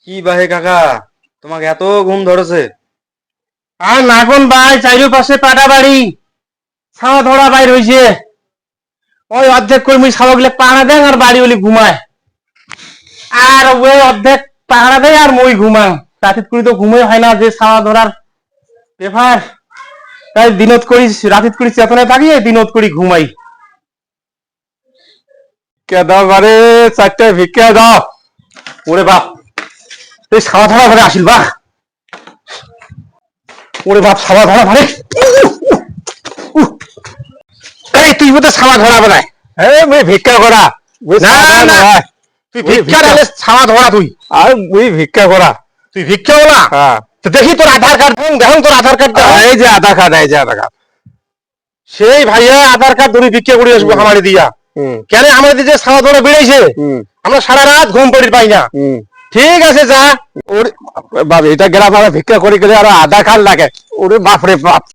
কি বাহে কাকা, তোমাকে এত ঘুম ধরেছে? আর নাগন ভাই চারিপাশে পাটা বাড়ি ছাওয়া ধরা বাইর হইছে। ওই অর্ধেক কর্মী ছাওয়াগুলো পাহারা দেন আর বাড়ি ওলি ঘুমায়, আর ওই অর্ধেক পাহারা দেয় আর মই ঘুমাং। রাতে করি তো ঘুমই হয় না, যে ছাওয়া ধরার পেপার। তাই দিনত করি, রাতে করি চেতনায় থাকি, দিনত করি ঘুমাই। কেদা বারে চারটে ভিক্ষা দাও। ওরে বাপ, এই ছাওয়া ধরা ঘরে আসিল বা। ওরে বাপ, ছাওয়া ধরা ভারে। এই তুই বোধহয় ছাওয়া ধরা বেলায়। মুই ভিক্ষা করা। না, না, তুই ভিক্ষা দিলে ছাওয়া ধরা তুই। আর মুই ভিক্ষা করা। তুই ভিক্ষা বলা। হ্যাঁ, তো দেখি তোর আধার কার্ড, দেখুন তোর আধার কার্ড। এই যে আধার কার্ড, এই যে আধার কার্ড। সেই ভাইয়া আধার কার্ড ধরে ভিক্ষা করে আসবো আমারে দিয়া। কেন আমাদের যে ছাওয়া ধরা বেড়েছে, আমরা সারা রাত ঘুম পড়ি পাই না। ঠিক আছে যা। ওরে বাপ, এটা গেলাম ভিক্ষা করে গেলে আর আধার কার্ড লাগে। ওরে বাপ রে বাপ।